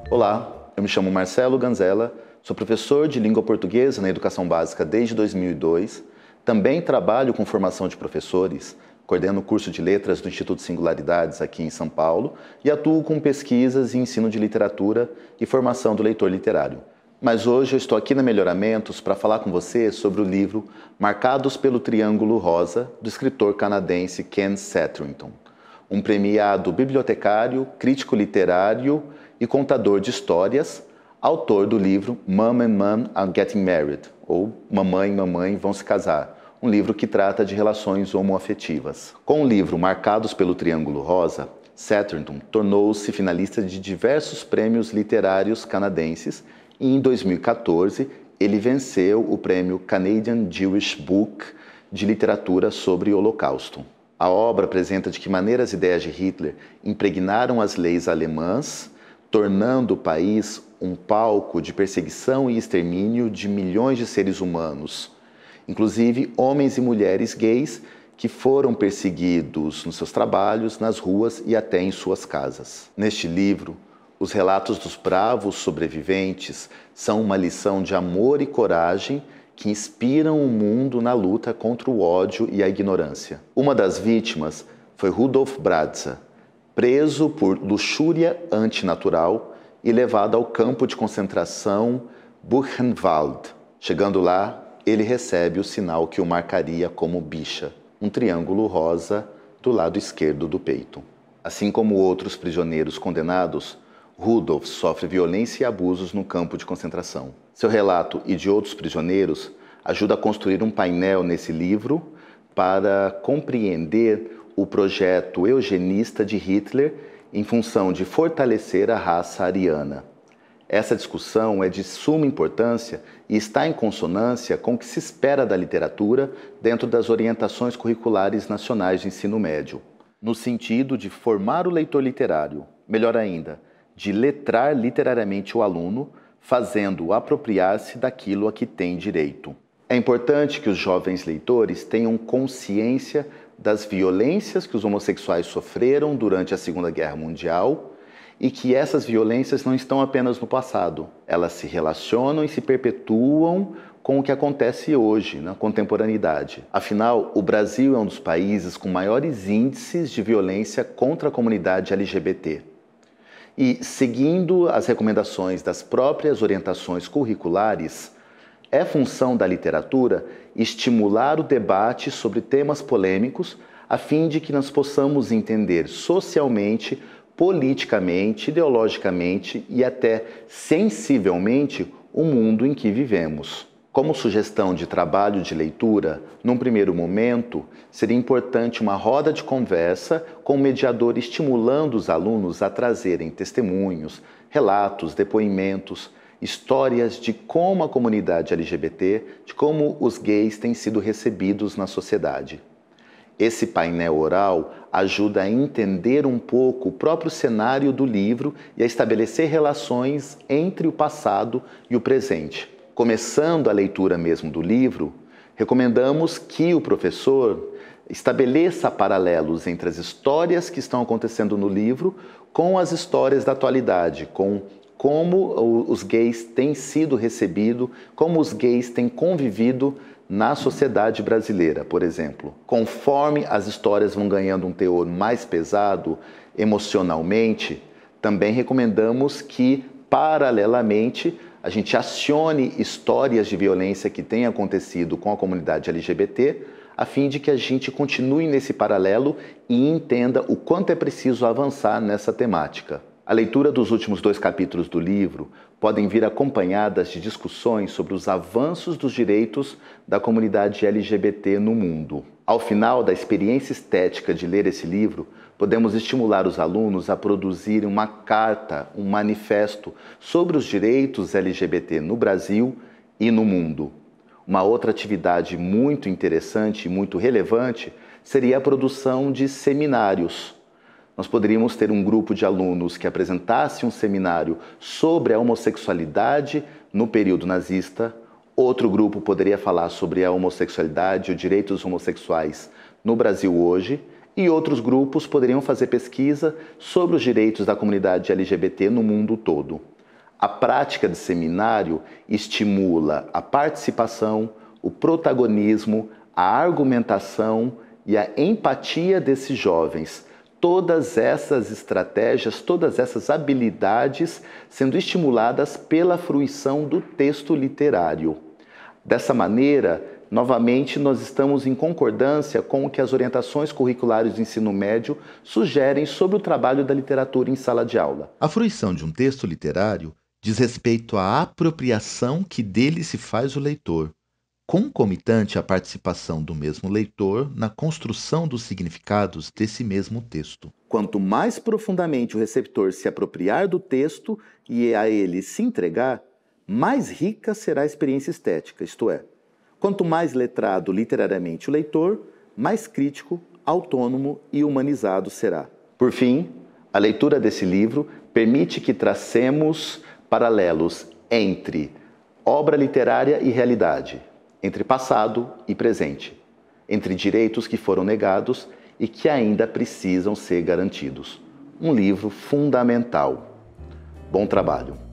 Olá, eu me chamo Marcelo Ganzella, sou professor de língua portuguesa na educação básica desde 2002, também trabalho com formação de professores, coordeno o curso de letras do Instituto Singularidades aqui em São Paulo e atuo com pesquisas e ensino de literatura e formação do leitor literário. Mas hoje eu estou aqui na Melhoramentos para falar com você sobre o livro Marcados pelo Triângulo Rosa, do escritor canadense Ken Satterthwaite, um premiado bibliotecário, crítico literário e contador de histórias, autor do livro Mom and Mom Are Getting Married, ou Mamãe e Mamãe Vão Se Casar, um livro que trata de relações homoafetivas. Com o livro Marcados pelo Triângulo Rosa, Satterthwaite tornou-se finalista de diversos prêmios literários canadenses e em 2014 ele venceu o prêmio Canadian Jewish Book de literatura sobre o Holocausto. A obra apresenta de que maneira as ideias de Hitler impregnaram as leis alemãs, tornando o país um palco de perseguição e extermínio de milhões de seres humanos, inclusive homens e mulheres gays que foram perseguidos nos seus trabalhos, nas ruas e até em suas casas. Neste livro, os relatos dos bravos sobreviventes são uma lição de amor e coragem que inspiram o mundo na luta contra o ódio e a ignorância. Uma das vítimas foi Rudolf Bradza, preso por luxúria antinatural e levado ao campo de concentração Buchenwald. Chegando lá, ele recebe o sinal que o marcaria como bicha, um triângulo rosa do lado esquerdo do peito. Assim como outros prisioneiros condenados, Rudolf sofre violência e abusos no campo de concentração. Seu relato e de outros prisioneiros ajuda a construir um painel nesse livro para compreender o projeto eugenista de Hitler em função de fortalecer a raça ariana. Essa discussão é de suma importância e está em consonância com o que se espera da literatura dentro das orientações curriculares nacionais de ensino médio, no sentido de formar o leitor literário, melhor ainda, de letrar literariamente o aluno, fazendo-o apropriar-se daquilo a que tem direito. É importante que os jovens leitores tenham consciência das violências que os homossexuais sofreram durante a Segunda Guerra Mundial e que essas violências não estão apenas no passado. Elas se relacionam e se perpetuam com o que acontece hoje, na contemporaneidade. Afinal, o Brasil é um dos países com maiores índices de violência contra a comunidade LGBT. E, seguindo as recomendações das próprias orientações curriculares, é função da literatura estimular o debate sobre temas polêmicos a fim de que nós possamos entender socialmente, politicamente, ideologicamente e até sensivelmente o mundo em que vivemos. Como sugestão de trabalho de leitura, num primeiro momento, seria importante uma roda de conversa com o mediador estimulando os alunos a trazerem testemunhos, relatos, depoimentos, histórias de como a comunidade LGBT, de como os gays têm sido recebidos na sociedade. Esse painel oral ajuda a entender um pouco o próprio cenário do livro e a estabelecer relações entre o passado e o presente. Começando a leitura mesmo do livro, recomendamos que o professor estabeleça paralelos entre as histórias que estão acontecendo no livro com as histórias da atualidade, com como os gays têm sido recebidos, como os gays têm convivido na sociedade brasileira, por exemplo. Conforme as histórias vão ganhando um teor mais pesado emocionalmente, também recomendamos que, paralelamente, a gente acione histórias de violência que têm acontecido com a comunidade LGBT, a fim de que a gente continue nesse paralelo e entenda o quanto é preciso avançar nessa temática. A leitura dos últimos 2 capítulos do livro podem vir acompanhadas de discussões sobre os avanços dos direitos da comunidade LGBT no mundo. Ao final da experiência estética de ler esse livro, podemos estimular os alunos a produzirem uma carta, um manifesto sobre os direitos LGBT no Brasil e no mundo. Uma outra atividade muito interessante e muito relevante seria a produção de seminários. Nós poderíamos ter um grupo de alunos que apresentasse um seminário sobre a homossexualidade no período nazista, outro grupo poderia falar sobre a homossexualidade e os direitos homossexuais no Brasil hoje, e outros grupos poderiam fazer pesquisa sobre os direitos da comunidade LGBT no mundo todo. A prática de seminário estimula a participação, o protagonismo, a argumentação e a empatia desses jovens. Todas essas estratégias, todas essas habilidades sendo estimuladas pela fruição do texto literário. Dessa maneira, novamente, nós estamos em concordância com o que as orientações curriculares do ensino médio sugerem sobre o trabalho da literatura em sala de aula. A fruição de um texto literário diz respeito à apropriação que dele se faz o leitor, concomitante à participação do mesmo leitor na construção dos significados desse mesmo texto. Quanto mais profundamente o receptor se apropriar do texto e a ele se entregar, mais rica será a experiência estética, isto é, quanto mais letrado literariamente o leitor, mais crítico, autônomo e humanizado será. Por fim, a leitura desse livro permite que tracemos paralelos entre obra literária e realidade, entre passado e presente, entre direitos que foram negados e que ainda precisam ser garantidos. Um livro fundamental. Bom trabalho!